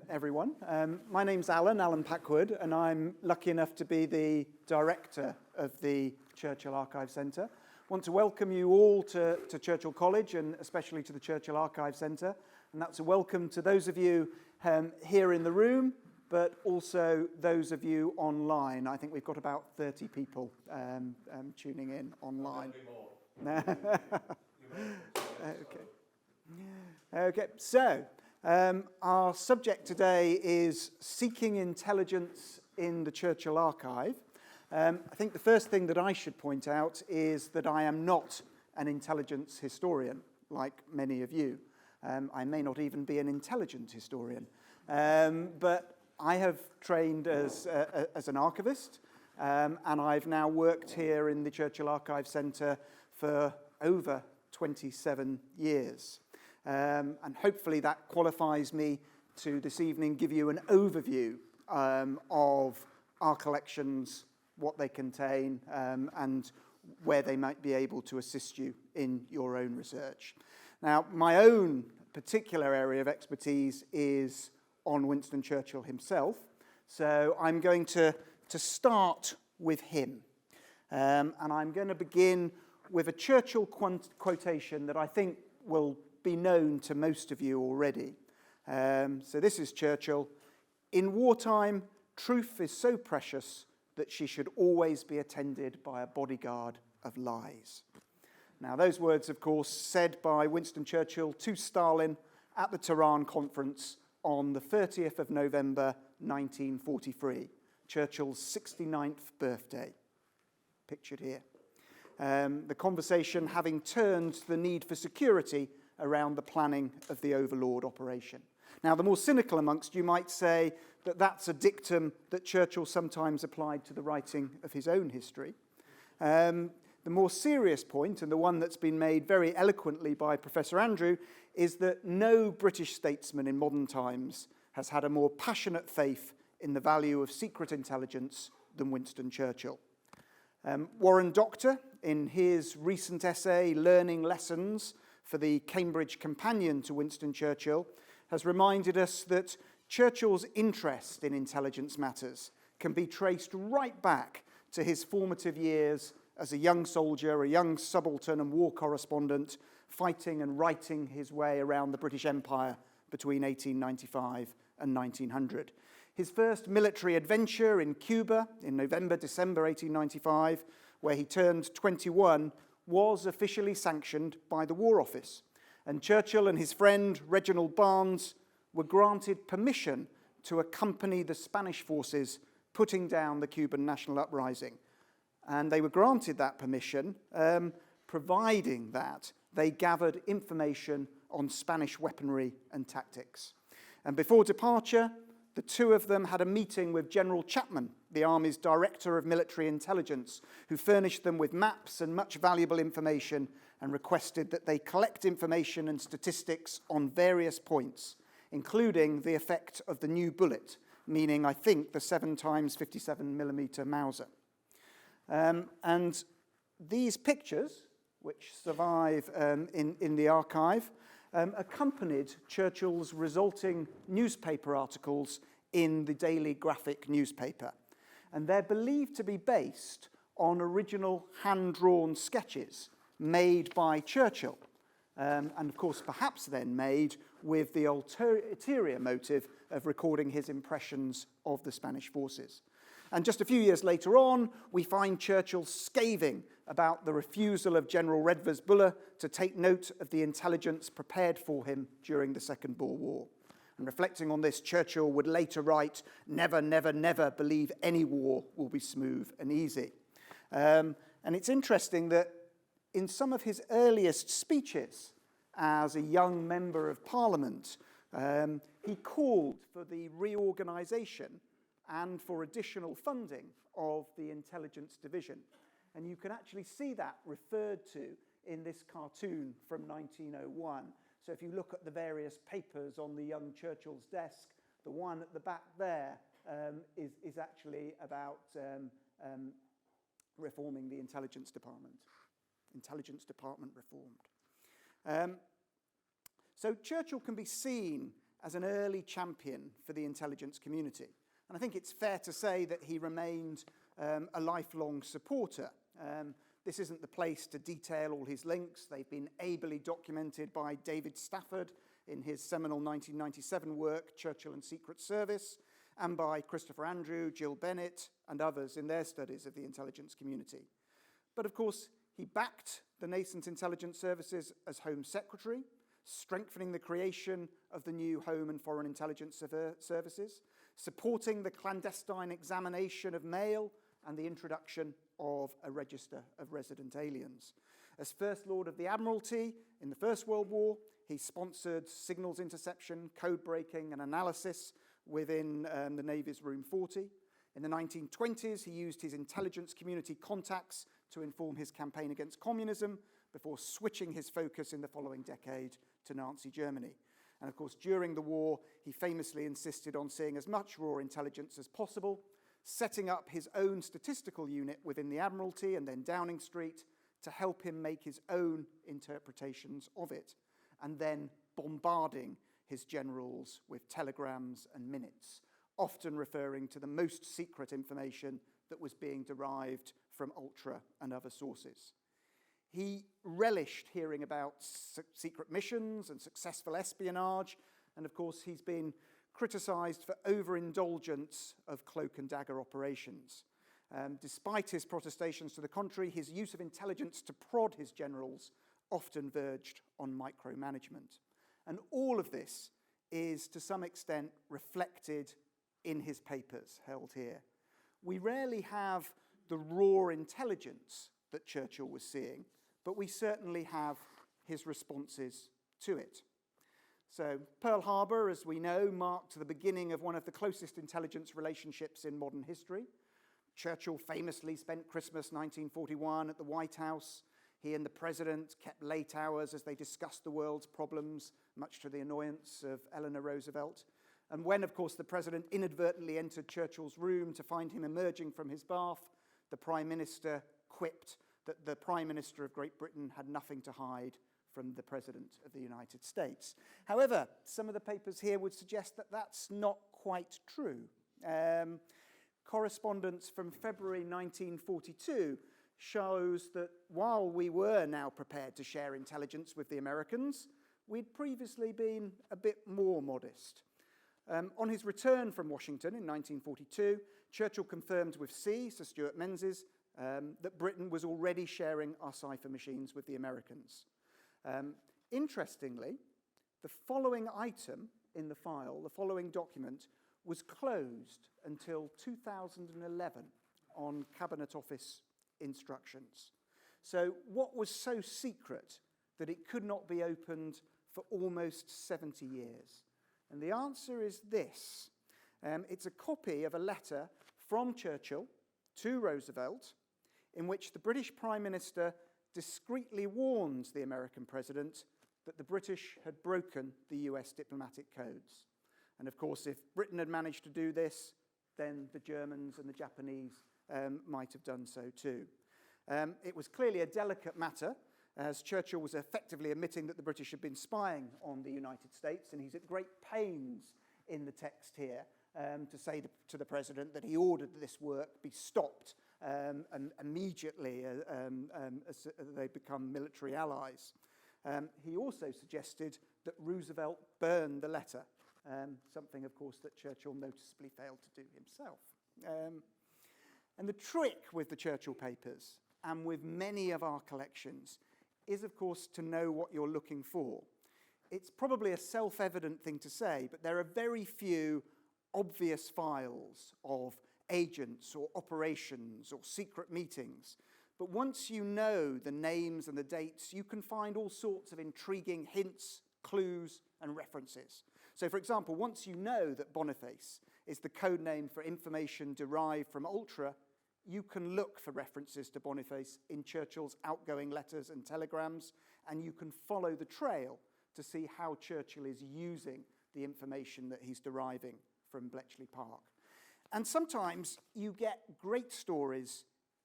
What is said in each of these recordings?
Everyone. My name's Alan Packwood, and I'm lucky enough to be the director of the Churchill Archive Centre. I want to welcome you all to Churchill College, and especially to the Churchill Archive Centre. And that's a welcome to those of you here in the room, but also those of you online. I think we've got about 30 people tuning in online. Okay, so our subject today is seeking intelligence in the Churchill Archive. I think the first thing that I should point out is that I am not an intelligence historian, like many of you. I may not even be an intelligent historian, but I have trained as an archivist, and I've now worked here in the Churchill Archive Centre for over 27 years. And hopefully that qualifies me to this evening give you an overview of our collections, what they contain, and where they might be able to assist you in your own research. Now, my own particular area of expertise is on Winston Churchill himself, so I'm going to start with him. And I'm going to begin with a Churchill quotation that I think will be known to most of you already. So this is Churchill. "In wartime, truth is so precious that she should always be attended by a bodyguard of lies." Now, those words, of course, said by Winston Churchill to Stalin at the Tehran conference on the 30th of November 1943, Churchill's 69th birthday, pictured here. The conversation having turned to the need for security around the planning of the Overlord operation. Now, the more cynical amongst you might say that that's a dictum that Churchill sometimes applied to the writing of his own history. The more serious point, and the one that's been made very eloquently by Professor Andrew, is that no British statesman in modern times has had a more passionate faith in the value of secret intelligence than Winston Churchill. Warren Doctor, in his recent essay, Learning Lessons for the Cambridge Companion to Winston Churchill, has reminded us that Churchill's interest in intelligence matters can be traced right back to his formative years as a young soldier, a young subaltern and war correspondent, fighting and writing his way around the British Empire between 1895 and 1900. His first military adventure in Cuba in November-December 1895, where he turned 21, was officially sanctioned by the War Office. And Churchill and his friend Reginald Barnes were granted permission to accompany the Spanish forces putting down the Cuban national uprising. And they were granted that permission, providing that they gathered information on Spanish weaponry and tactics. And before departure, the two of them had a meeting with General Chapman, the Army's Director of Military Intelligence, who furnished them with maps and much valuable information and requested that they collect information and statistics on various points, including the effect of the new bullet, meaning, I think, the 7x57mm Mauser. And these pictures, which survive in the archive, accompanied Churchill's resulting newspaper articles in the Daily Graphic newspaper. And they're believed to be based on original hand-drawn sketches made by Churchill, and of course perhaps then made with the ulterior motive of recording his impressions of the Spanish forces. And just a few years later on, we find Churchill scathing about the refusal of General Redvers-Buller to take note of the intelligence prepared for him during the Second Boer War. And reflecting on this, Churchill would later write, "Never, never, never believe any war will be smooth and easy." And it's interesting that in some of his earliest speeches as a young member of Parliament, he called for the reorganisation and for additional funding of the intelligence division. And you can actually see that referred to in this cartoon from 1901. So if you look at the various papers on the young Churchill's desk, the one at the back there is actually about reforming the intelligence department. Intelligence department reformed. So Churchill can be seen as an early champion for the intelligence community. And I think it's fair to say that he remained a lifelong supporter. This isn't the place to detail all his links. They've been ably documented by David Stafford in his seminal 1997 work, Churchill and Secret Service, and by Christopher Andrew, Jill Bennett, and others in their studies of the intelligence community. But of course, he backed the nascent intelligence services as Home Secretary, strengthening the creation of the new Home and Foreign Intelligence Services, supporting the clandestine examination of mail and the introduction of a register of resident aliens. As First Lord of the Admiralty in the First World War, he sponsored signals interception, code breaking, and analysis within the Navy's Room 40. In the 1920s, he used his intelligence community contacts to inform his campaign against communism before switching his focus in the following decade to Nazi Germany. And of course, during the war, he famously insisted on seeing as much raw intelligence as possible, setting up his own statistical unit within the Admiralty and then Downing Street to help him make his own interpretations of it, and then bombarding his generals with telegrams and minutes, often referring to the most secret information that was being derived from Ultra and other sources. He relished hearing about secret missions and successful espionage, and of course he's been criticised for overindulgence of cloak and dagger operations. Despite his protestations to the contrary, his use of intelligence to prod his generals often verged on micromanagement. And all of this is, to some extent, reflected in his papers held here. We rarely have the raw intelligence that Churchill was seeing, but we certainly have his responses to it. So Pearl Harbor, as we know, marked the beginning of one of the closest intelligence relationships in modern history. Churchill famously spent Christmas 1941 at the White House. He and the president kept late hours as they discussed the world's problems, much to the annoyance of Eleanor Roosevelt. And when, of course, the president inadvertently entered Churchill's room to find him emerging from his bath, the prime minister quipped that the Prime Minister of Great Britain had nothing to hide from the President of the United States. However, some of the papers here would suggest that that's not quite true. Correspondence from February 1942 shows that while we were now prepared to share intelligence with the Americans, we'd previously been a bit more modest. On his return from Washington in 1942, Churchill confirmed with Sir Stuart Menzies, that Britain was already sharing our cipher machines with the Americans. Interestingly, the following item in the file, the following document, was closed until 2011 on Cabinet Office instructions. So what was so secret that it could not be opened for almost 70 years? And the answer is this. It's a copy of a letter from Churchill to Roosevelt in which the British Prime Minister discreetly warns the American president that the British had broken the US diplomatic codes. And of course, if Britain had managed to do this, then the Germans and the Japanese might have done so too. It was clearly a delicate matter, as Churchill was effectively admitting that the British had been spying on the United States, and he's at great pains in the text here to say to the president that he ordered that this work be stopped and immediately as they become military allies. He also suggested that Roosevelt burn the letter, something, of course, that Churchill noticeably failed to do himself. And the trick with the Churchill papers, and with many of our collections, is, of course, to know what you're looking for. It's probably a self-evident thing to say, but there are very few obvious files of agents or operations or secret meetings. But once you know the names and the dates, you can find all sorts of intriguing hints, clues, and references. So, for example, once you know that Boniface is the code name for information derived from Ultra, you can look for references to Boniface in Churchill's outgoing letters and telegrams, and you can follow the trail to see how Churchill is using the information that he's deriving from Bletchley Park. And sometimes you get great stories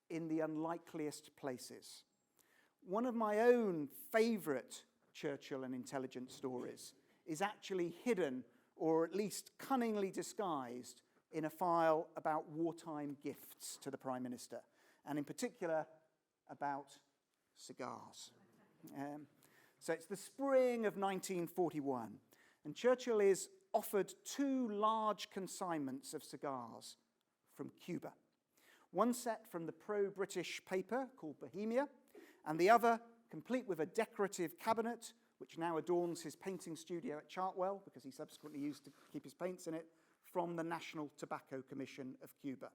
in the unlikeliest places. One of my own favourite Churchill and intelligence stories is actually hidden or at least cunningly disguised, in a file about wartime gifts to the Prime Minister, and in particular about cigars. So it's the spring of 1941, and Churchill is offered 2 large consignments of cigars from Cuba. One set from the pro-British paper called Bohemia, and the other, complete with a decorative cabinet, which now adorns his painting studio at Chartwell, because he subsequently used to keep his paints in it, from the National Tobacco Commission of Cuba.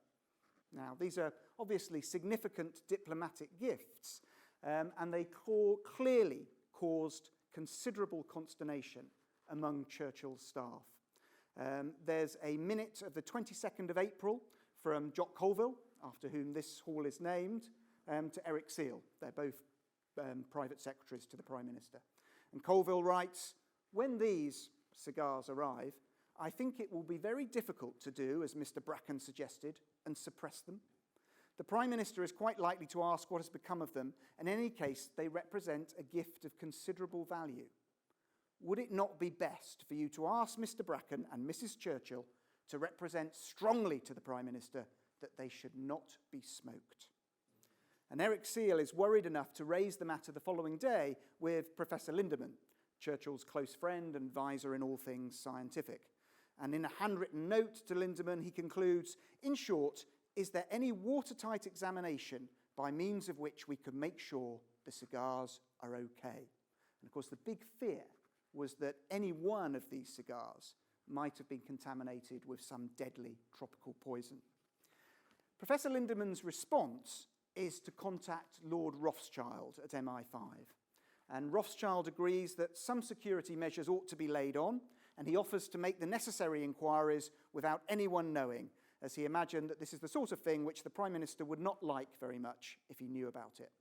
Now, these are obviously significant diplomatic gifts, and they clearly caused considerable consternation among Churchill's staff. There's a minute of the 22nd of April from Jock Colville, after whom this hall is named, to Eric Seale. They're both private secretaries to the Prime Minister. And Colville writes, "When these cigars arrive, I think it will be very difficult to do, as Mr. Bracken suggested, and suppress them. The Prime Minister is quite likely to ask what has become of them, and in any case, they represent a gift of considerable value. Would it not be best for you to ask Mr. Bracken and Mrs. Churchill to represent strongly to the Prime Minister that they should not be smoked?" And Eric Seale is worried enough to raise the matter the following day with Professor Lindemann, Churchill's close friend and advisor in all things scientific. And in a handwritten note to Lindemann, he concludes, "In short, is there any watertight examination by means of which we can make sure the cigars are okay?" And of course, the big fear was that any one of these cigars might have been contaminated with some deadly tropical poison. Professor Lindemann's response is to contact Lord Rothschild at MI5. And Rothschild agrees that some security measures ought to be laid on, and he offers to make the necessary inquiries without anyone knowing, as he imagined that this is the sort of thing which the Prime Minister would not like very much if he knew about it.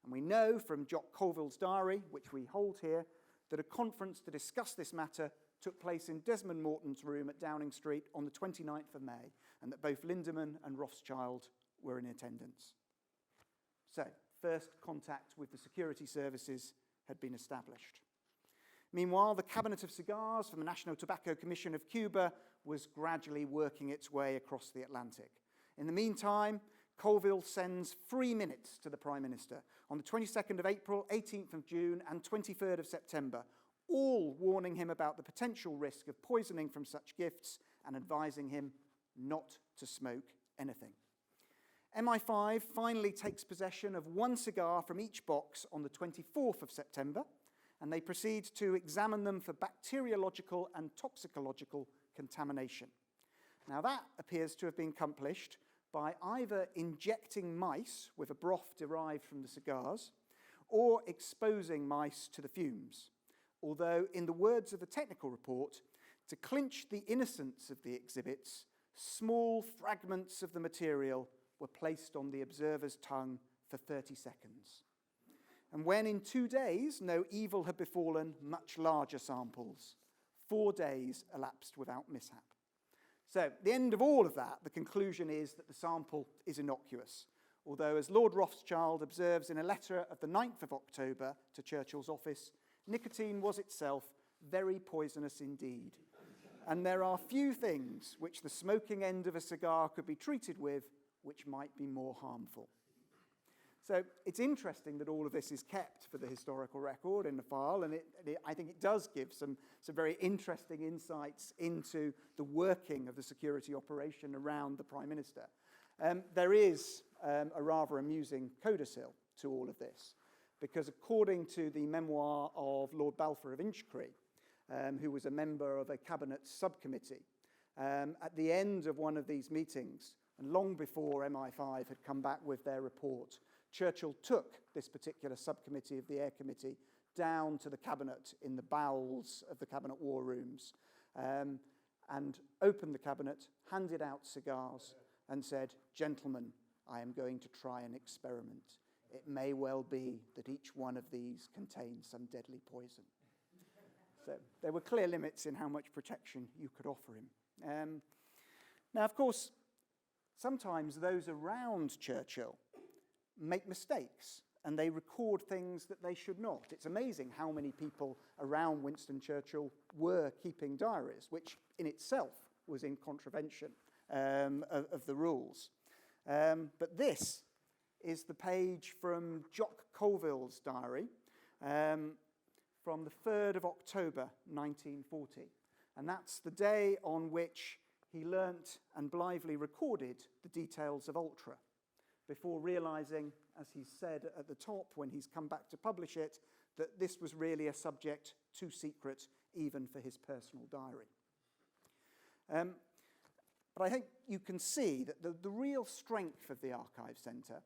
And we know from Jock Colville's diary, which we hold here, that a conference to discuss this matter took place in Desmond Morton's room at Downing Street on the 29th of May, and that both Lindemann and Rothschild were in attendance. So, first contact with the security services had been established. Meanwhile, the cabinet of cigars from the National Tobacco Commission of Cuba was gradually working its way across the Atlantic. In the meantime, Colville sends 3 minutes to the Prime Minister on the 22nd of April, 18th of June, and 23rd of September, all warning him about the potential risk of poisoning from such gifts and advising him not to smoke anything. MI5 finally takes possession of 1 cigar from each box on the 24th of September, and they proceed to examine them for bacteriological and toxicological contamination. Now, that appears to have been accomplished by either injecting mice with a broth derived from the cigars or exposing mice to the fumes, although, in the words of the technical report, to clinch the innocence of the exhibits, small fragments of the material were placed on the observer's tongue for 30 seconds. And when in 2 days no evil had befallen, much larger samples. 4 days elapsed without mishap. So, at the end of all of that, the conclusion is that the sample is innocuous, although, as Lord Rothschild observes in a letter of the 9th of October to Churchill's office, nicotine was itself very poisonous indeed. And there are few things which the smoking end of a cigar could be treated with which might be more harmful. So it's interesting that all of this is kept for the historical record in the file, and I think it does give some very interesting insights into the working of the security operation around the Prime Minister. There is a rather amusing codicil to all of this, because according to the memoir of Lord Balfour of Inchcree, who was a member of a cabinet subcommittee, at the end of one of these meetings, and long before MI5 had come back with their report, Churchill took this particular subcommittee of the Air Committee down to the cabinet in the bowels of the cabinet war rooms, and opened the cabinet, handed out cigars, and said, "Gentlemen, I am going to try an experiment. It may well be that each one of these contains some deadly poison." So there were clear limits in how much protection you could offer him. Now, of course, sometimes those around Churchill make mistakes and they record things that they should not. It's amazing how many people around Winston Churchill were keeping diaries, which in itself was in contravention of the rules. But this is the page from Jock Colville's diary from the 3rd of October 1940. And that's the day on which he learnt and blithely recorded the details of Ultra, before realising, as he said at the top when he's come back to publish it, that this was really a subject too secret even for his personal diary. But I think you can see that the real strength of the Archive Centre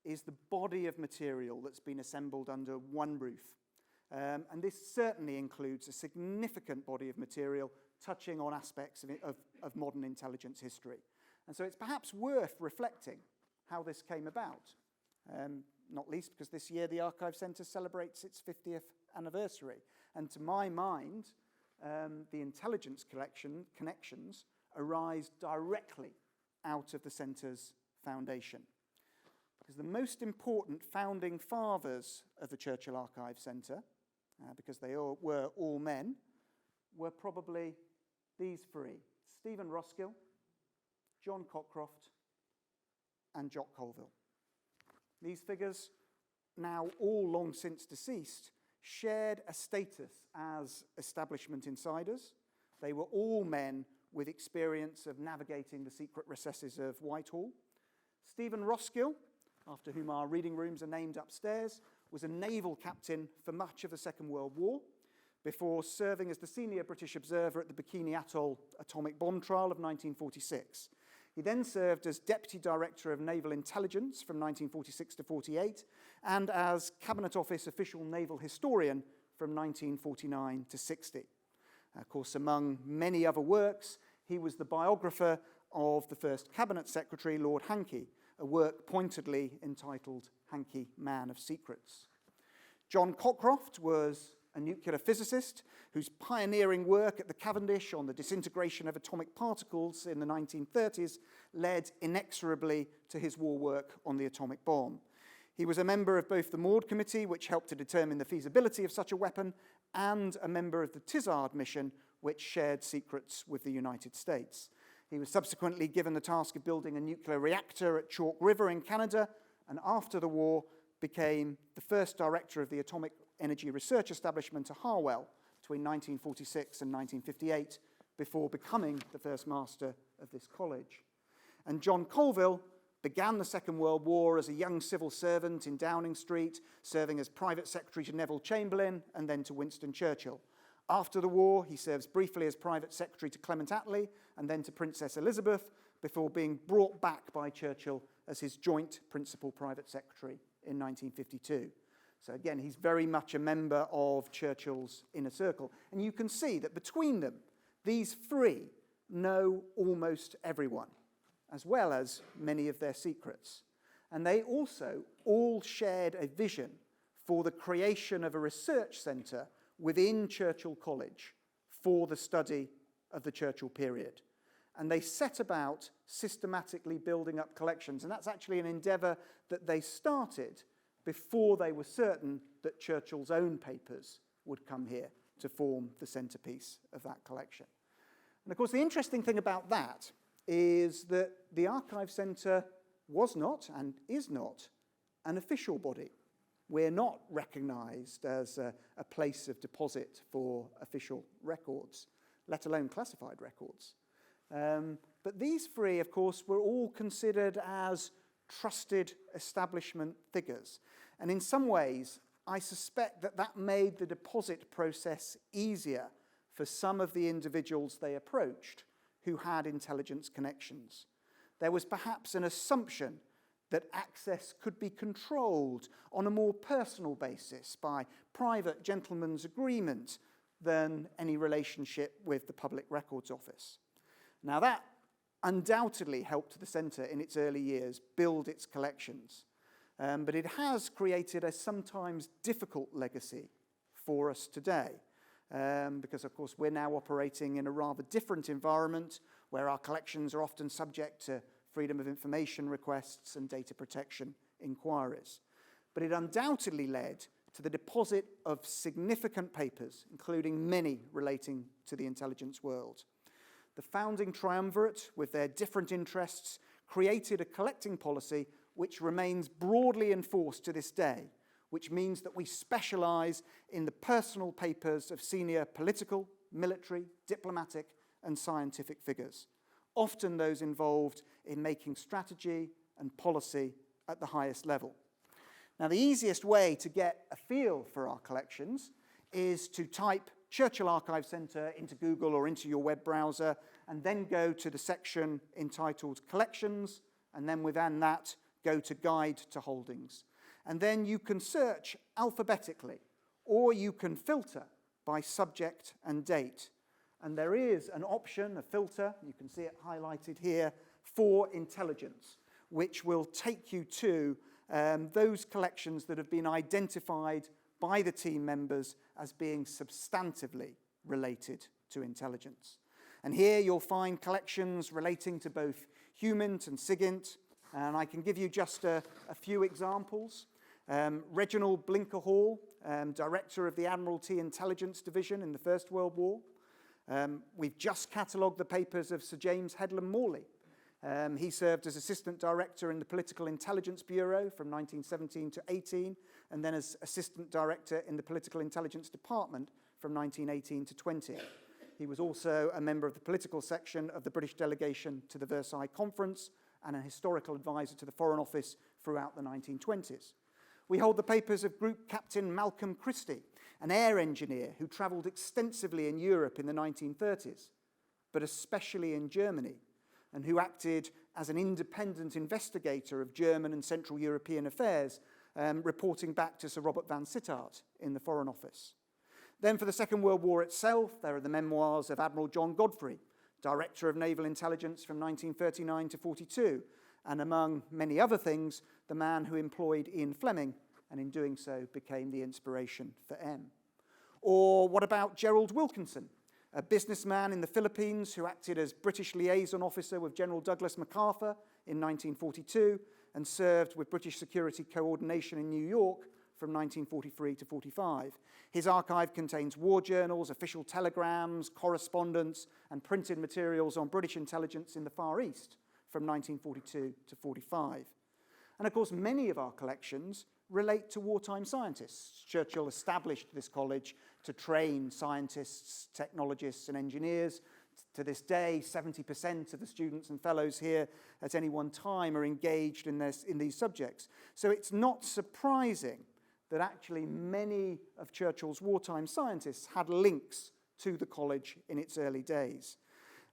is the body of material that's been assembled under one roof. And this certainly includes a significant body of material touching on aspects of modern intelligence history. And so it's perhaps worth reflecting how this came about, not least because this year the Archive Centre celebrates its 50th anniversary. And to my mind, the intelligence connections arise directly out of the Centre's foundation. Because the most important founding fathers of the Churchill Archive Centre, because they were all men, were probably these three: Stephen Roskill, John Cockcroft, and Jock Colville. These figures, now all long since deceased, shared a status as establishment insiders. They were all men with experience of navigating the secret recesses of Whitehall. Stephen Roskill, after whom our reading rooms are named upstairs, was a naval captain for much of the Second World War, before serving as the senior British observer at the Bikini Atoll atomic bomb trial of 1946. He then served as Deputy Director of Naval Intelligence from 1946 to 48, and as Cabinet Office Official Naval Historian from 1949 to 60. Of course, among many other works, he was the biographer of the first Cabinet Secretary, Lord Hankey, a work pointedly entitled Hankey, Man of Secrets. John Cockcroft was a nuclear physicist whose pioneering work at the Cavendish on the disintegration of atomic particles in the 1930s led inexorably to his war work on the atomic bomb. He was a member of both the Maud Committee, which helped to determine the feasibility of such a weapon, and a member of the Tizard mission, which shared secrets with the United States. He was subsequently given the task of building a nuclear reactor at Chalk River in Canada, and after the war became the first director of the Atomic Energy Research Establishment at Harwell between 1946 and 1958, before becoming the first master of this college. And John Colville began the Second World War as a young civil servant in Downing Street, serving as private secretary to Neville Chamberlain and then to Winston Churchill. After the war, he serves briefly as private secretary to Clement Attlee and then to Princess Elizabeth, before being brought back by Churchill as his joint principal private secretary in 1952. So again, he's very much a member of Churchill's inner circle. And you can see that between them, these three know almost everyone, as well as many of their secrets. And they also all shared a vision for the creation of a research centre within Churchill College for the study of the Churchill period. And they set about systematically building up collections. And that's actually an endeavour that they started before they were certain that Churchill's own papers would come here to form the centrepiece of that collection. And of course, the interesting thing about that is that the Archive Centre was not and is not an official body. We're not recognised as a place of deposit for official records, let alone classified records. But these three, of course, were all considered as trusted establishment figures. And in some ways, I suspect that that made the deposit process easier for some of the individuals they approached who had intelligence connections. There was perhaps an assumption that access could be controlled on a more personal basis by private gentleman's agreement than any relationship with the Public Records Office. Now that undoubtedly helped the Centre in its early years build its collections, but it has created a sometimes difficult legacy for us today, because of course we're now operating in a rather different environment where our collections are often subject to freedom of information requests and data protection inquiries. but it undoubtedly led to the deposit of significant papers, including many relating to the intelligence world. The founding triumvirate, with their different interests, created a collecting policy which remains broadly enforced to this day, which means that we specialise in the personal papers of senior political, military, diplomatic, and scientific figures, often those involved in making strategy and policy at the highest level. Now, the easiest way to get a feel for our collections is to type Churchill Archive Centre into Google or into your web browser, and then go to the section entitled Collections, and then within that, go to Guide to Holdings. And then you can search alphabetically, or you can filter by subject and date. And there is an option, a filter, you can see it highlighted here, for intelligence, which will take you to those collections that have been identified by the team members as being substantively related to intelligence. And here you'll find collections relating to both HUMINT and SIGINT, and I can give you just a few examples. Reginald Blinker Hall, Director of the Admiralty Intelligence Division in the First World War. We've just catalogued the papers of Sir James Headlam Morley. He served as Assistant Director in the Political Intelligence Bureau from 1917 to 18, and then as Assistant Director in the Political Intelligence Department from 1918 to 20. He was also a member of the political section of the British delegation to the Versailles Conference and a historical advisor to the Foreign Office throughout the 1920s. We hold the papers of Group Captain Malcolm Christie, an air engineer who travelled extensively in Europe in the 1930s, but especially in Germany, and who acted as an independent investigator of German and Central European affairs, reporting back to Sir Robert van Sittart in the Foreign Office. Then for the Second World War itself, there are the memoirs of Admiral John Godfrey, Director of Naval Intelligence from 1939 to 42, and among many other things, the man who employed Ian Fleming, and in doing so became the inspiration for M. Or what about Gerald Wilkinson, a businessman in the Philippines who acted as British liaison officer with General Douglas MacArthur in 1942 and served with British Security Coordination in New York from 1943 to 45. His archive contains war journals, official telegrams, correspondence, and printed materials on British intelligence in the Far East from 1942 to 45. And of course, many of our collections relate to wartime scientists. Churchill established this college to train scientists, technologists, and engineers. To this day, 70% of the students and fellows here at any one time are engaged in these subjects. So it's not surprising that actually many of Churchill's wartime scientists had links to the college in its early days.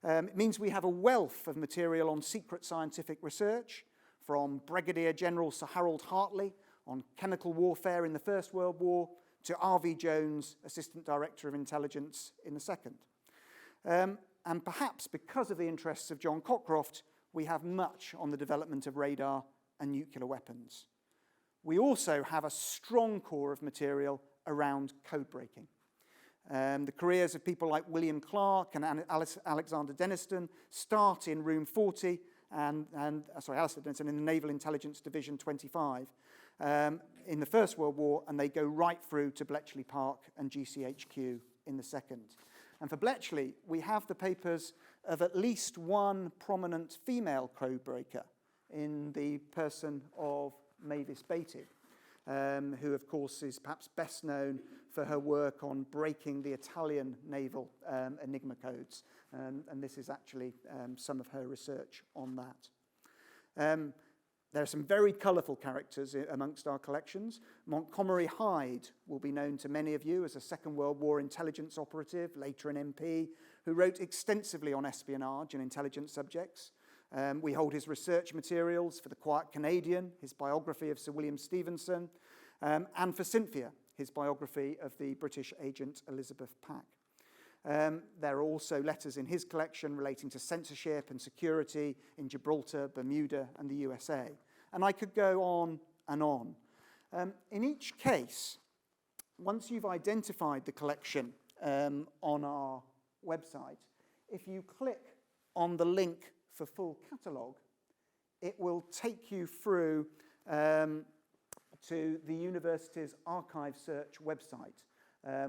It means we have a wealth of material on secret scientific research, from Brigadier General Sir Harold Hartley on chemical warfare in the First World War to R.V. Jones, Assistant Director of Intelligence in the Second. And perhaps because of the interests of John Cockcroft, we have much on the development of radar and nuclear weapons. We also have a strong core of material around code breaking. The careers of people like William Clark and Alexander Denniston start in Room 40, Alistair Denniston in the Naval Intelligence Division 25 in the First World War, and they go right through to Bletchley Park and GCHQ in the Second. And for Bletchley, we have the papers of at least one prominent female code breaker in the person of Mavis Beatty, who, of course, is perhaps best known for her work on breaking the Italian naval Enigma codes. And this is actually some of her research on that. There are some very colourful characters amongst our collections. Montgomery Hyde will be known to many of you as a Second World War intelligence operative, later an MP, who wrote extensively on espionage and intelligence subjects. We hold his research materials for The Quiet Canadian, his biography of Sir William Stevenson, and for Cynthia, his biography of the British agent Elizabeth Pack. There are also letters in his collection relating to censorship and security in Gibraltar, Bermuda, and the USA. And I could go on and on. In each case, once you've identified the collection on our website, if you click on the link for full catalogue, it will take you through to the university's archive search website,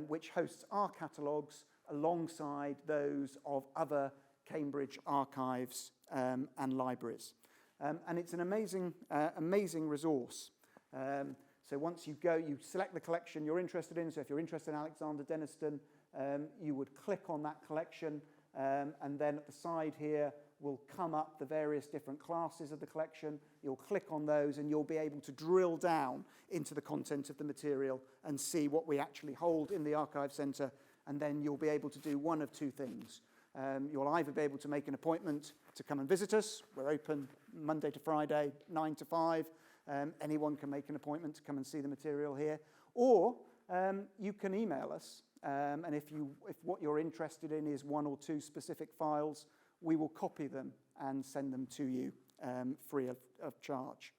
which hosts our catalogues alongside those of other Cambridge archives and libraries. And it's an amazing resource. So once you go, you select the collection you're interested in. So if you're interested in Alexander Denniston, you would click on that collection, and then at the side here will come up the various different classes of the collection. You'll click on those and you'll be able to drill down into the content of the material and see what we actually hold in the Archive Centre, and then you'll be able to do one of two things. You'll either be able to make an appointment to come and visit us. We're open Monday to Friday, 9 to 5. Anyone can make an appointment to come and see the material here. Or you can email us, and if what you're interested in is one or two specific files, we will copy them and send them to you free of charge.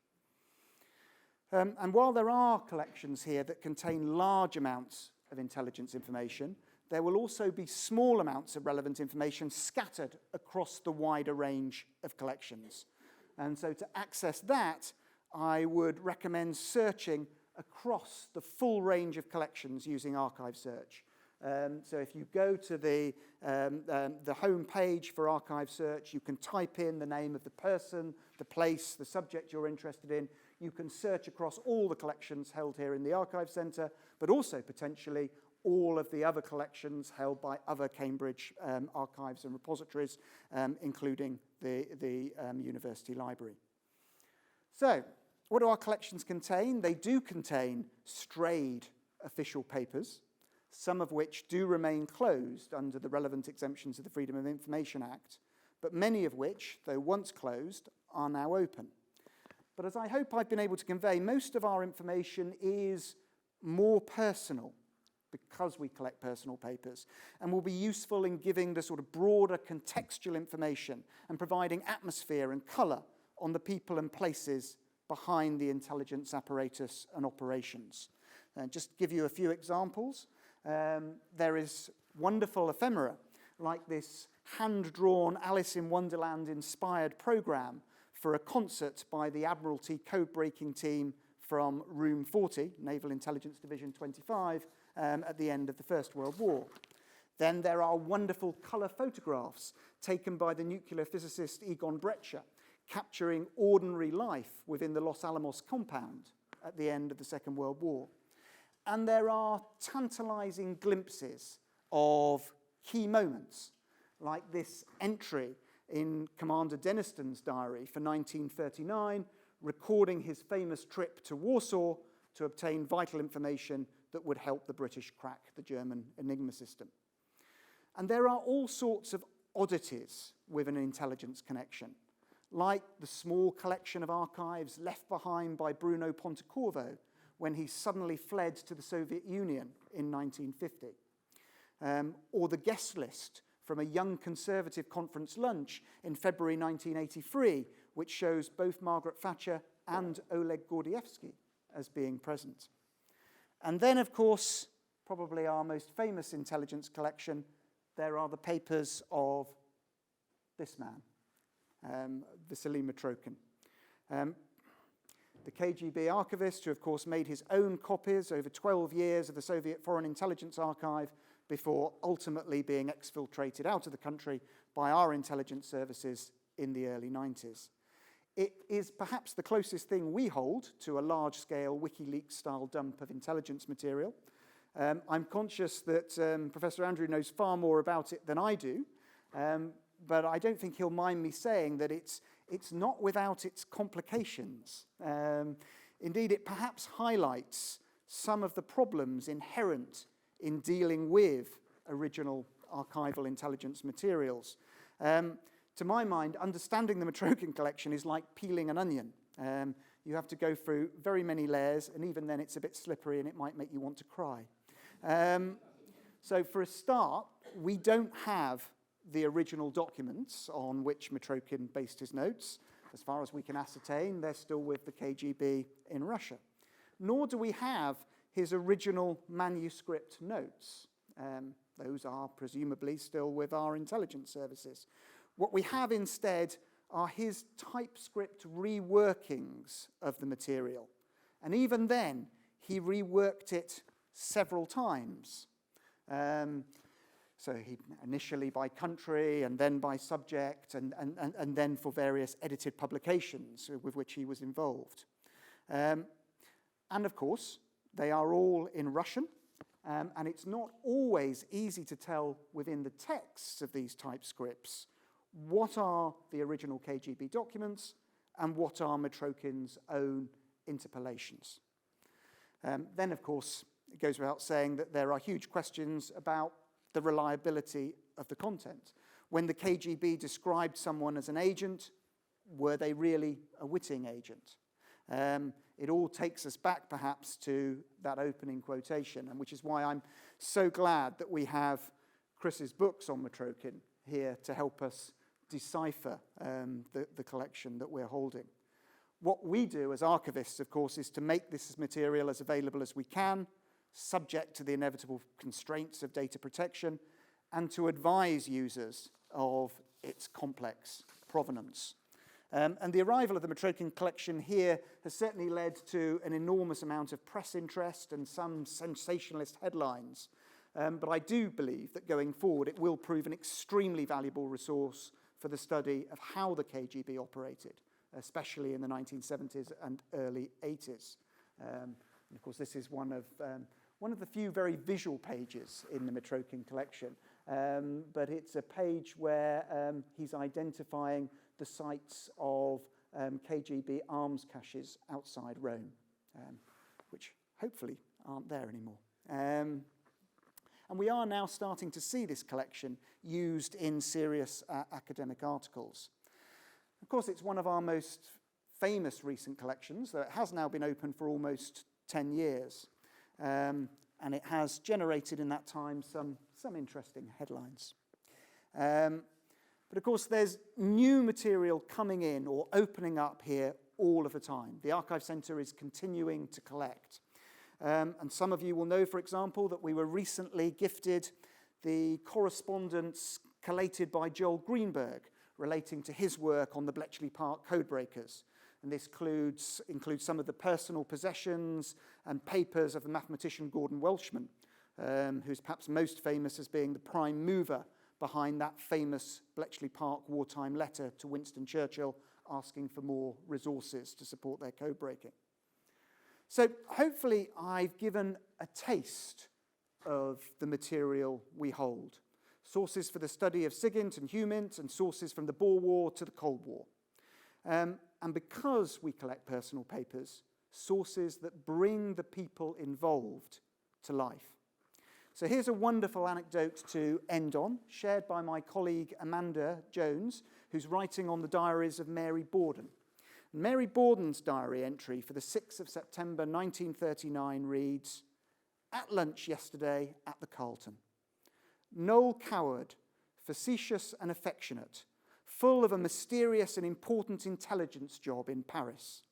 And while there are collections here that contain large amounts of intelligence information, there will also be small amounts of relevant information scattered across the wider range of collections. And so to access that, I would recommend searching across the full range of collections using archive search. So if you go to the home page for archive search, you can type in the name of the person, the place, the subject you're interested in. You can search across all the collections held here in the Archive Centre, but also potentially all of the other collections held by other Cambridge archives and repositories, including the University Library. So, what do our collections contain? They do contain strayed official papers, some of which do remain closed under the relevant exemptions of the Freedom of Information Act, but many of which, though once closed, are now open. But as I hope I've been able to convey, most of our information is more personal because we collect personal papers, and will be useful in giving the sort of broader contextual information and providing atmosphere and colour on the people and places behind the intelligence apparatus and operations. Just to give you a few examples, there is wonderful ephemera, like this hand-drawn Alice in Wonderland-inspired programme for a concert by the Admiralty code-breaking team from Room 40, Naval Intelligence Division 25, at the end of the First World War. Then there are wonderful colour photographs taken by the nuclear physicist Egon Bretscher, capturing ordinary life within the Los Alamos compound at the end of the Second World War. And there are tantalising glimpses of key moments, like this entry in Commander Denniston's diary for 1939, recording his famous trip to Warsaw to obtain vital information that would help the British crack the German Enigma system. And there are all sorts of oddities with an intelligence connection, like the small collection of archives left behind by Bruno Pontecorvo when he suddenly fled to the Soviet Union in 1950, or the guest list from a Young Conservative conference lunch in February 1983, which shows both Margaret Thatcher and Oleg Gordievsky as being present. And then, of course, probably our most famous intelligence collection, there are the papers of this man, Vasily Mitrokhin. The KGB archivist who, of course, made his own copies over 12 years of the Soviet Foreign Intelligence Archive before ultimately being exfiltrated out of the country by our intelligence services in the early 90s. It is perhaps the closest thing we hold to a large-scale WikiLeaks-style dump of intelligence material. I'm conscious that Professor Andrew knows far more about it than I do, but I don't think he'll mind me saying that it's not without its complications. Indeed, it perhaps highlights some of the problems inherent in dealing with original archival intelligence materials. To my mind, understanding the Mitrokhin collection is like peeling an onion. You have to go through very many layers, and even then it's a bit slippery and it might make you want to cry. So for a start, we don't have the original documents on which Mitrokhin based his notes. As far as we can ascertain, they're still with the KGB in Russia. Nor do we have his original manuscript notes. Those are presumably still with our intelligence services. What we have instead are his typescript reworkings of the material. And even then, he reworked it several times. So he initially by country, and then by subject, and then for various edited publications with which he was involved. And of course, they are all in Russian, and it's not always easy to tell within the texts of these typescripts what are the original KGB documents and what are Mitrokhin's own interpolations. Then, of course, it goes without saying that there are huge questions about the reliability of the content. When the KGB described someone as an agent, were they really a witting agent? It all takes us back, perhaps, to that opening quotation, and which is why I'm so glad that we have Chris's books on Mitrokhin here to help us decipher the collection that we're holding. What we do as archivists, of course, is to make this material as available as we can, subject to the inevitable constraints of data protection, and to advise users of its complex provenance. And the arrival of the Mitrokhin collection here has certainly led to an enormous amount of press interest and some sensationalist headlines. But I do believe that going forward it will prove an extremely valuable resource for the study of how the KGB operated, especially in the 1970s and early 80s. And of course, this is one of the few very visual pages in the Mitrokhin collection, but it's a page where he's identifying the sites of KGB arms caches outside Rome, which hopefully aren't there anymore. And we are now starting to see this collection used in serious academic articles. Of course, it's one of our most famous recent collections, though it has now been open for almost 10 years. And it has generated in that time some interesting headlines. But of course, there's new material coming in or opening up here all of the time. The Archive Centre is continuing to collect. And some of you will know, for example, that we were recently gifted the correspondence collated by Joel Greenberg relating to his work on the Bletchley Park codebreakers. And this includes some of the personal possessions and papers of the mathematician Gordon Welshman, who's perhaps most famous as being the prime mover behind that famous Bletchley Park wartime letter to Winston Churchill asking for more resources to support their codebreaking. So hopefully I've given a taste of the material we hold. Sources for the study of SIGINT and HUMINT, and sources from the Boer War to the Cold War. And because we collect personal papers, sources that bring the people involved to life. So here's a wonderful anecdote to end on, shared by my colleague Amanda Jones, who's writing on the diaries of Mary Borden. Mary Borden's diary entry for the 6th of September 1939 reads, "At lunch yesterday at the Carlton. Noel Coward, facetious and affectionate, full of a mysterious and important intelligence job in Paris.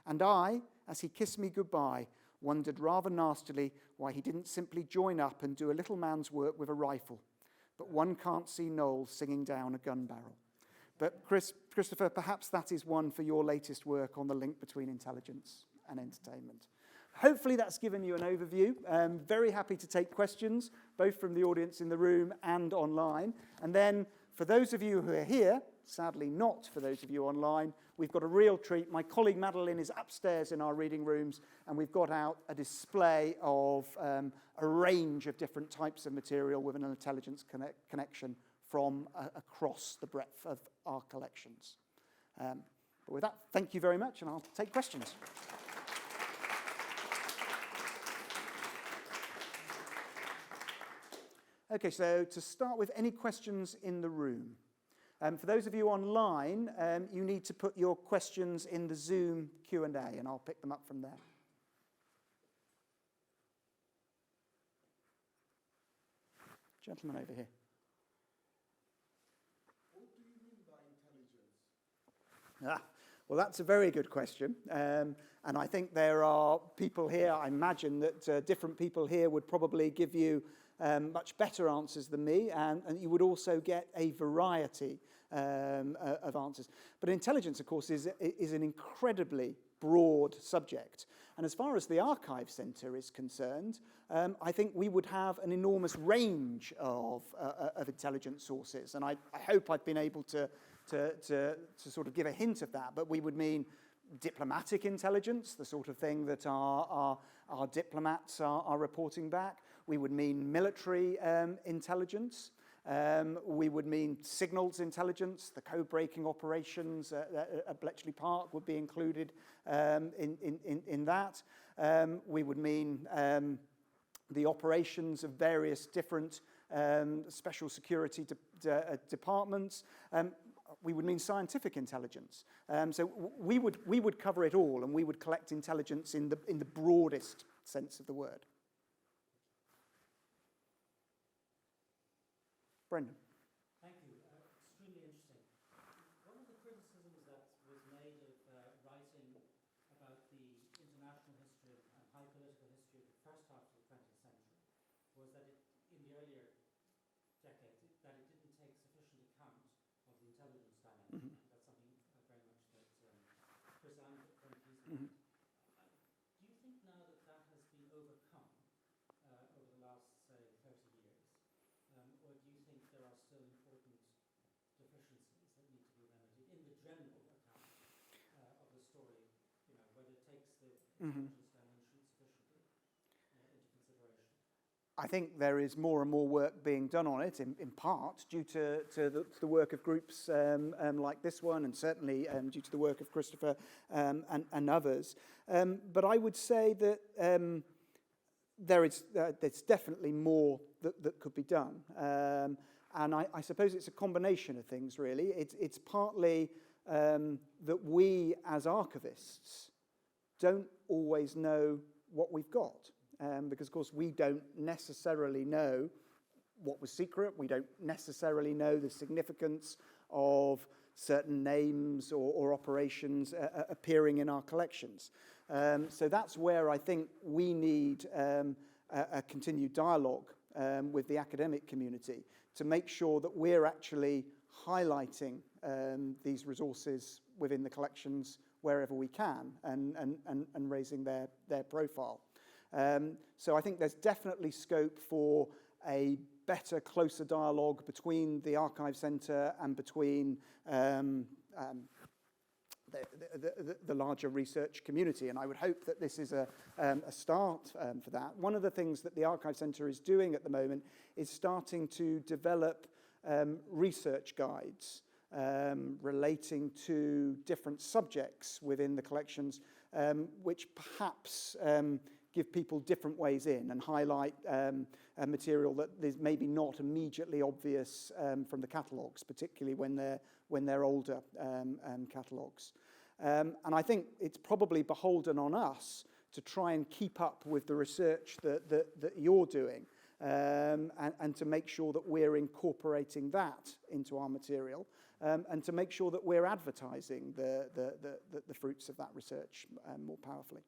And I, as he kissed me goodbye, wondered rather nastily why he didn't simply join up and do a little man's work with a rifle. But one can't see Noel singing down a gun barrel." But Christopher, perhaps that is one for your latest work on the link between intelligence and entertainment. Hopefully that's given you an overview. I'm very happy to take questions, both from the audience in the room and online. And then for those of you who are here, sadly not for those of you online, we've got a real treat. My colleague Madeline is upstairs in our reading rooms, and we've got out a display of a range of different types of material with an intelligence connection from across the breadth of our collections. But with that, thank you very much, and I'll take questions. Okay, so to start with, any questions in the room? For those of you online, you need to put your questions in the Zoom Q&A, and I'll pick them up from there. Gentleman over here. What do you mean by intelligence? Well, that's a very good question. And I think there are people here, I imagine that different people here would probably give you much better answers than me, and you would also get a variety of answers. But intelligence, of course, is an incredibly broad subject. And as far as the Archive Centre is concerned, I think we would have an enormous range of intelligence sources. And I hope I've been able to sort of give a hint of that. But we would mean diplomatic intelligence, the sort of thing that our diplomats are reporting back. We would mean military intelligence. We would mean signals intelligence. The code-breaking operations at Bletchley Park would be included in that. We would mean the operations of various different special security departments. We would mean scientific intelligence. So we would cover it all, and we would collect intelligence in the broadest sense of the word. Brendan. Thank you. Extremely interesting. One of the criticisms that was made of writing about the international history and high political history of the first half of the 20th century was that in the earlier decades, that it didn't take sufficient account of the intelligence dimension. Mm-hmm. That's something very much that Chris and Frank used. Mm-hmm. Do you think now that that has been overcome over the last, say, 30 years? Or do you think there are still important deficiencies that need to be remedied in the general account of the story, whether it takes the intelligence dimension sufficiently into consideration? I think there is more and more work being done on it, in part due to the work of groups like this one, and certainly due to the work of Christopher and others. But I would say that there's definitely more that could be done. And I suppose it's a combination of things, really. It's partly that we, as archivists, don't always know what we've got. Because, of course, we don't necessarily know what was secret. We don't necessarily know the significance of certain names or operations appearing in our collections. So that's where I think we need a continued dialogue with the academic community to make sure that we're actually highlighting these resources within the collections wherever we can and raising their profile. So I think there's definitely scope for a better, closer dialogue between the Archive Centre and between the larger research community. And I would hope that this is a start for that. One of the things that the Archive Centre is doing at the moment is starting to develop research guides relating to different subjects within the collections, which perhaps give people different ways in and highlight a material that is maybe not immediately obvious from the catalogues, particularly when they're older catalogues. And I think it's probably beholden on us to try and keep up with the research that you're doing and to make sure that we're incorporating that into our material and to make sure that we're advertising the fruits of that research more powerfully.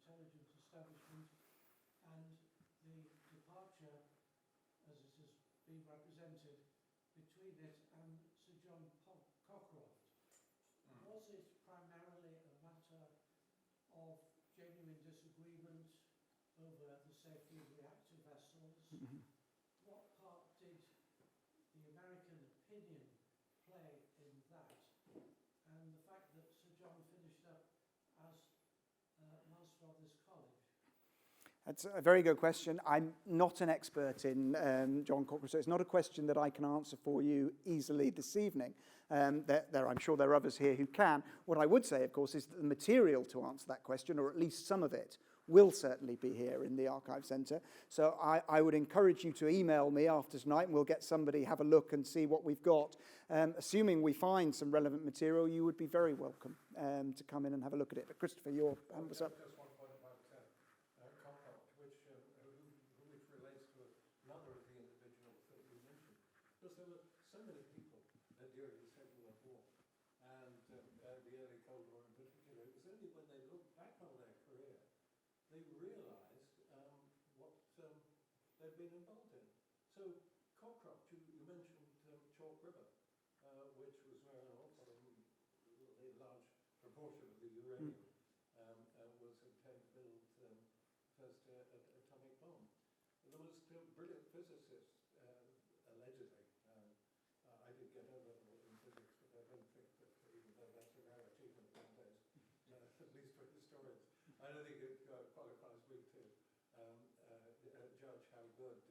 Intelligence establishment, and the departure, as it has been represented, between it and Sir John Cockcroft. Was it primarily a matter of genuine disagreement over the safety of reactor vessels? Mm-hmm. What part did the American opinion play in that? And the fact that Sir John finished up as Master of this college? That's a very good question. I'm not an expert in John Cockcroft, so it's not a question that I can answer for you easily this evening. I'm sure there are others here who can. What I would say, of course, is that the material to answer that question, or at least some of it, will certainly be here in the Archive Centre. So I would encourage you to email me after tonight, and we'll get somebody have a look and see what we've got. Assuming we find some relevant material, you would be very welcome to come in and have a look at it. But Christopher, your hand was up. Just one point about Cockcroft, which relates to another of the individuals that you mentioned. Because there were so many people during the Second World War and the early Cold War in particular. It was only when they looked back on their career they realised what they'd been involved in. So Cockcroft, you mentioned Chalk River, which was where an awful a large proportion of the uranium was obtained to build first atomic bomb. There was a brilliant physicist, allegedly. I did get over in physics, but I don't think that even though that's a rare achievement nowadays, at least for historians, I don't think it qualifies me to judge how good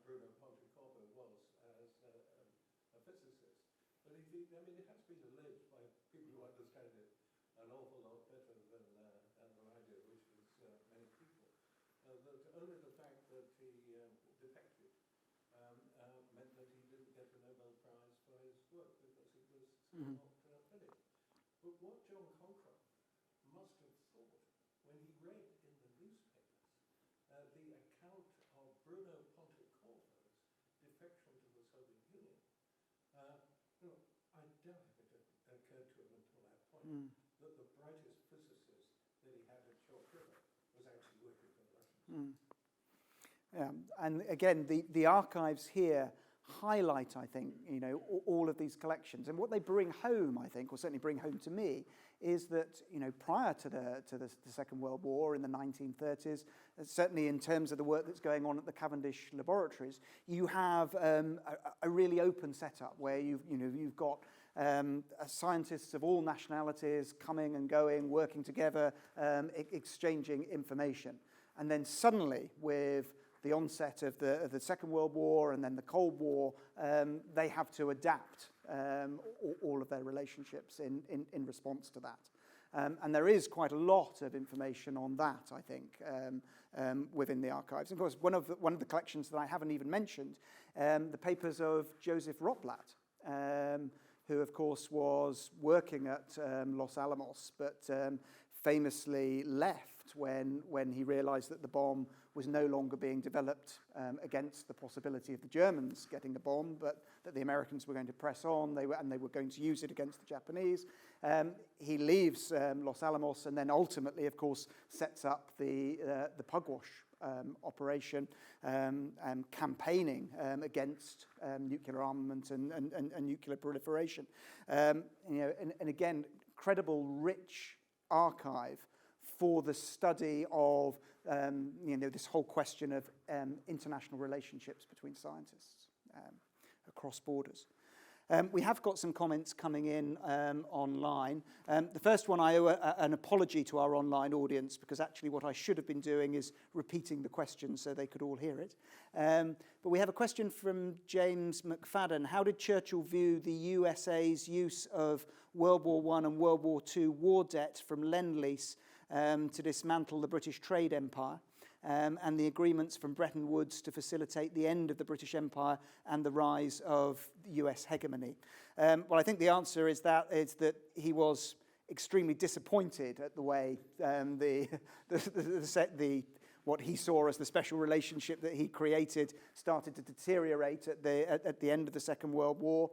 Bruno Pontecorvo was as a physicist. But it has been alleged by people who understand it an awful lot better than I do, which is many people, that only the fact that he defected meant that he didn't get the Nobel Prize for his work because he was still not finished. But what John Cockcroft must have thought when he read in the newspapers the account of Bruno Pontecorvo's defection to the Soviet Union, I doubt if it occurred to him until that point that the brightest physicist that he had at Chalk River was actually working for the Russians. Yeah, and again, the archives here highlight, I think, all of these collections. And what they bring home, I think, or certainly bring home to me, is that, prior to the Second World War in the 1930s, certainly in terms of the work that's going on at the Cavendish laboratories, you have a really open setup where you've got scientists of all nationalities coming and going, working together, exchanging information. And then suddenly, with the onset of the Second World War and then the Cold War, they have to adapt all of their relationships in response to that. And there is quite a lot of information on that, I think, within the archives. And of course, one of the collections that I haven't even mentioned, the papers of Joseph Rotblat, who, of course, was working at Los Alamos, but famously left when he realized that the bomb was no longer being developed against the possibility of the Germans getting a bomb, but that the Americans were going to press on, they were going to use it against the Japanese. He leaves Los Alamos and then ultimately, of course, sets up the Pugwash operation, campaigning against nuclear armament and nuclear proliferation. And again, incredible rich archive for the study of this whole question of international relationships between scientists across borders. We have got some comments coming in online. The first one, I owe an apology to our online audience, because actually what I should have been doing is repeating the question so they could all hear it. But we have a question from James McFadden. How did Churchill view the USA's use of World War I and World War II war debt from Lend-Lease to dismantle the British trade empire, and the agreements from Bretton Woods to facilitate the end of the British Empire and the rise of US hegemony? Well, I think the answer is that he was extremely disappointed at the way what he saw as the special relationship that he created started to deteriorate at the end of the Second World War,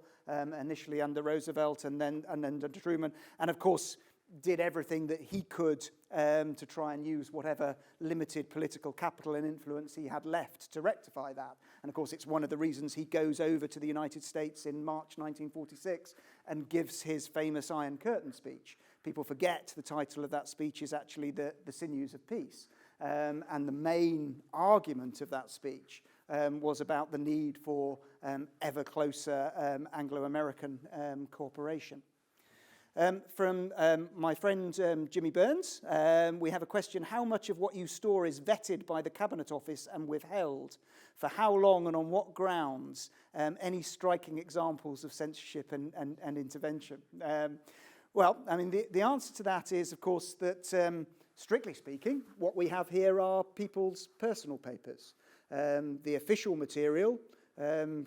initially under Roosevelt and then under Truman, and of course did everything that he could to try and use whatever limited political capital and influence he had left to rectify that. And of course, it's one of the reasons he goes over to the United States in March 1946 and gives his famous Iron Curtain speech. People forget the title of that speech is actually The Sinews of Peace. And the main argument of that speech was about the need for ever closer Anglo-American cooperation. From my friend Jimmy Burns, we have a question: how much of what you store is vetted by the Cabinet Office and withheld? For how long and on what grounds? Any striking examples of censorship and intervention? Well, I mean, the answer to that is, of course, that strictly speaking, what we have here are people's personal papers. The official material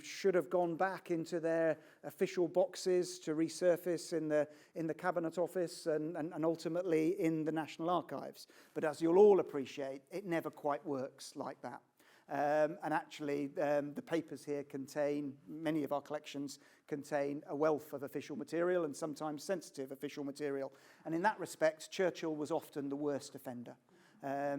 should have gone back into their official boxes to resurface in the Cabinet Office and ultimately in the National Archives. But as you'll all appreciate, it never quite works like that. And actually, the papers here contain, many of our collections contain a wealth of official material and sometimes sensitive official material. And in that respect, Churchill was often the worst offender.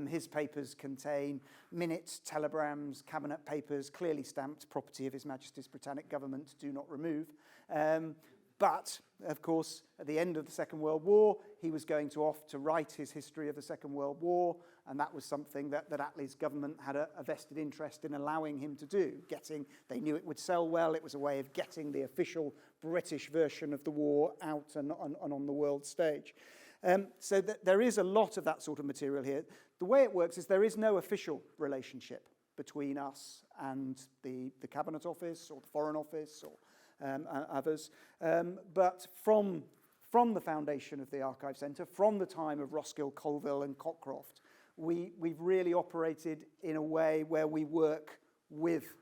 His papers contain minutes, telegrams, cabinet papers, clearly stamped property of His Majesty's Britannic government, do not remove. But, of course, at the end of the Second World War, he was going off to write his history of the Second World War, and that was something that Attlee's government had a vested interest in allowing him to do. They knew it would sell well. It was a way of getting the official British version of the war out and on the world stage. So there is a lot of that sort of material here. The way it works is there is no official relationship between us and the Cabinet Office or the Foreign Office or others. But from the foundation of the Archive Centre, from the time of Roskill, Colville and Cockcroft, we've really operated in a way where we work with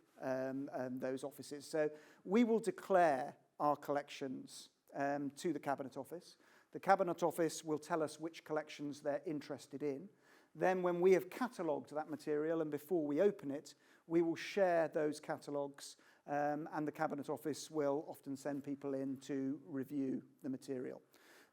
those offices. So we will declare our collections to the Cabinet Office. The Cabinet Office will tell us which collections they're interested in. Then when we have catalogued that material and before we open it, we will share those catalogues and the Cabinet Office will often send people in to review the material.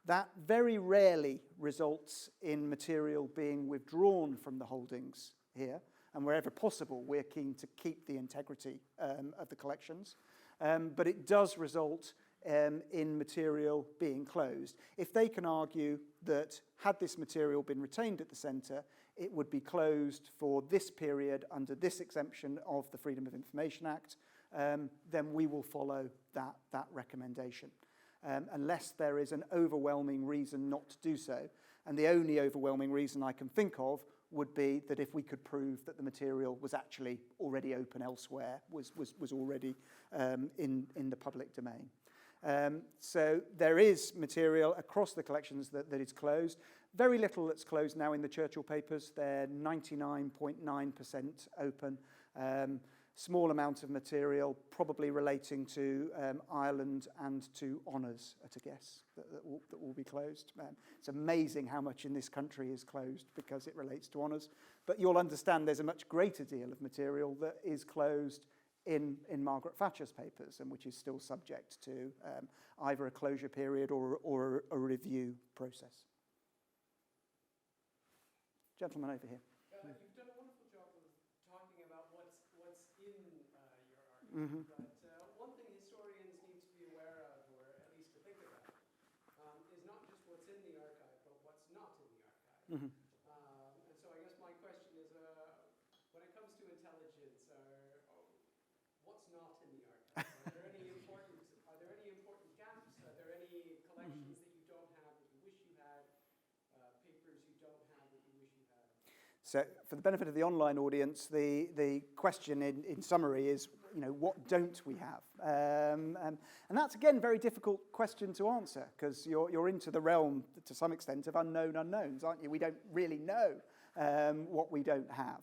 That very rarely results in material being withdrawn from the holdings here, and wherever possible, we're keen to keep the integrity of the collections. But it does result in material being closed. If they can argue that had this material been retained at the centre, it would be closed for this period under this exemption of the Freedom of Information Act, then we will follow that recommendation, unless there is an overwhelming reason not to do so. And the only overwhelming reason I can think of would be that if we could prove that the material was actually already open elsewhere, was already in the public domain. So there is material across the collections that is closed. Very little that's closed now in the Churchill papers. They're 99.9% open. Small amount of material probably relating to Ireland and to honours, at a guess, that will be closed. It's amazing how much in this country is closed because it relates to honours. But you'll understand there's a much greater deal of material that is closed in Margaret Thatcher's papers and which is still subject to either a closure period or a review process. Gentleman over here. You've done a wonderful job of talking about what's in your archive. Mm-hmm. But one thing historians need to be aware of, or at least to think about, is not just what's in the archive, but what's not in the archive. Mm-hmm. And so I guess my question is, when it comes to intelligence, what's not in the archive? Are there any important gaps? Are there any collections that you don't have that you wish you had? Papers you don't have that you wish you had? So, for the benefit of the online audience, the question in summary is, what don't we have? And that's, again, a very difficult question to answer because you're into the realm, to some extent, of unknown unknowns, aren't you? We don't really know what we don't have.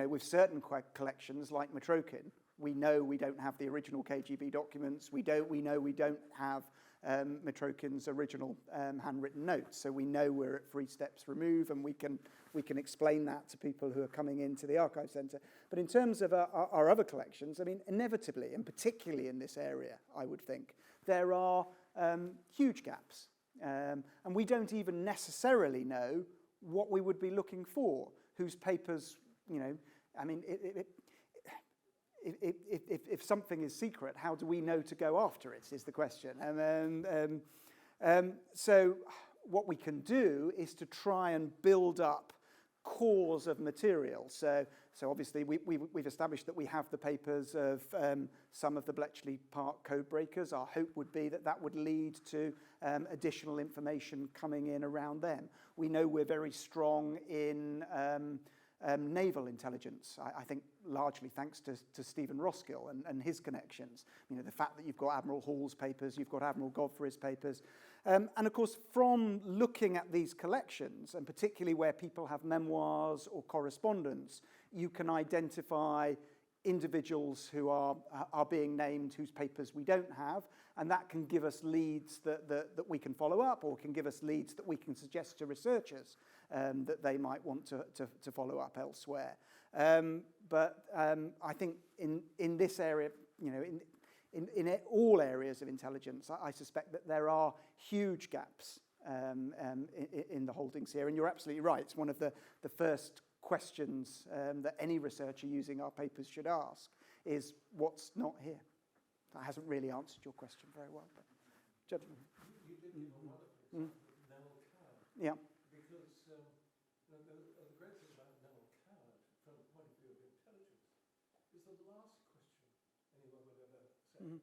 With certain collections, like Metrokin, we know we don't have the original KGB documents. We know we don't have Metrokin's original handwritten notes. So we know we're at 3 steps remove, and we can explain that to people who are coming into the Archive Centre. But in terms of our other collections, I mean, inevitably, and particularly in this area, I would think, there are huge gaps. And we don't even necessarily know what we would be looking for, whose papers, I mean, if something is secret, how do we know to go after it, is the question. So what we can do is to try and build up cores of material. So obviously we've established that we have the papers of some of the Bletchley Park code breakers. Our hope would be that would lead to additional information coming in around them. We know we're very strong in naval intelligence, I think largely thanks to Stephen Roskill and his connections. The fact that you've got Admiral Hall's papers, you've got Admiral Godfrey's papers. And of course, from looking at these collections, and particularly where people have memoirs or correspondence, you can identify individuals who are being named whose papers we don't have, and that can give us leads that we can follow up, or can give us leads that we can suggest to researchers that they might want to follow up elsewhere. But I think in this area, in all areas of intelligence, I suspect that there are huge gaps in the holdings here. And you're absolutely right. It's one of the first questions that any researcher using our papers should ask is, what's not here? That hasn't really answered your question very well. But You did give a wonderful example of Nell Coward. yeah. Because the great thing about Nell Coward, from the point of view of intelligence, is the last question anyone would ever say, Mhm.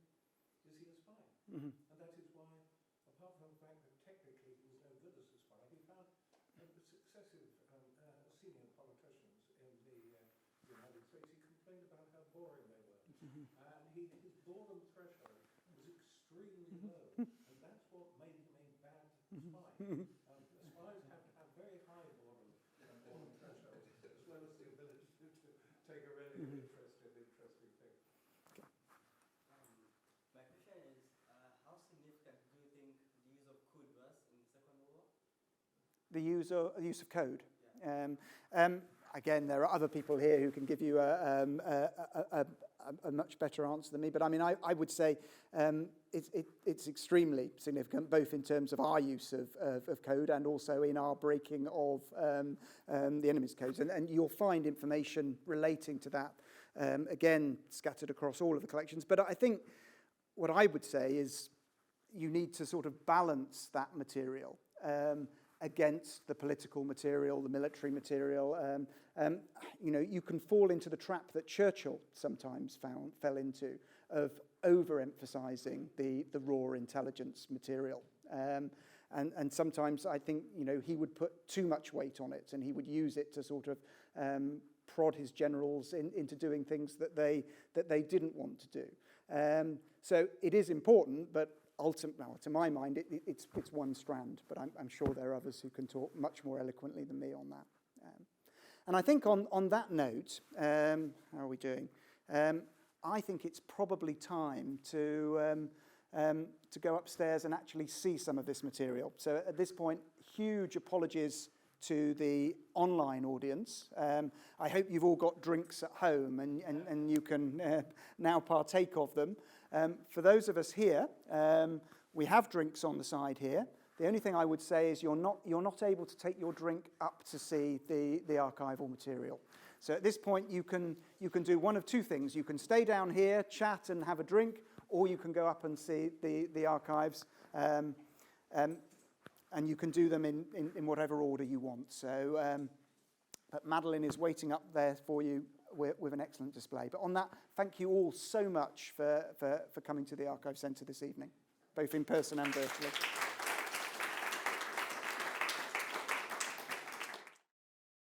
is he a spy? Mhm. And that is why, apart from the fact that technically he was no good as a spy, he found successive senior politicians in the United States, he complained about how boring they were. And his boredom threshold was extremely low. And that's what made him a bad spy. Spies have to have very high boredom thresholds, as well as the ability to take a really interesting thing. My question is, how significant do you think the use of code was in the Second World War? The use of code. Again, there are other people here who can give you a much better answer than me. But I mean, I would say it's extremely significant, both in terms of our use of code and also in our breaking of the enemy's codes. And you'll find information relating to that, again, scattered across all of the collections. But I think what I would say is you need to sort of balance that material against the political material, the military material. You can fall into the trap that Churchill sometimes fell into of overemphasizing the raw intelligence material. And sometimes I think, he would put too much weight on it, and he would use it to sort of prod his generals into doing things that they didn't want to do. So it is important, but ultimately, to my mind, it's one strand, but I'm sure there are others who can talk much more eloquently than me on that. And I think on that note, how are we doing? I think it's probably time to go upstairs and actually see some of this material. So at this point, huge apologies to the online audience. I hope you've all got drinks at home and you can now partake of them. For those of us here, we have drinks on the side here. The only thing I would say is you're not able to take your drink up to see the archival material. So at this point, you can do one of two things. You can stay down here, chat and have a drink, or you can go up and see the archives. And you can do them in whatever order you want. So, but Madeline is waiting up there for you with an excellent display. But on that, thank you all so much for coming to the Archive Centre this evening, both in person and virtually.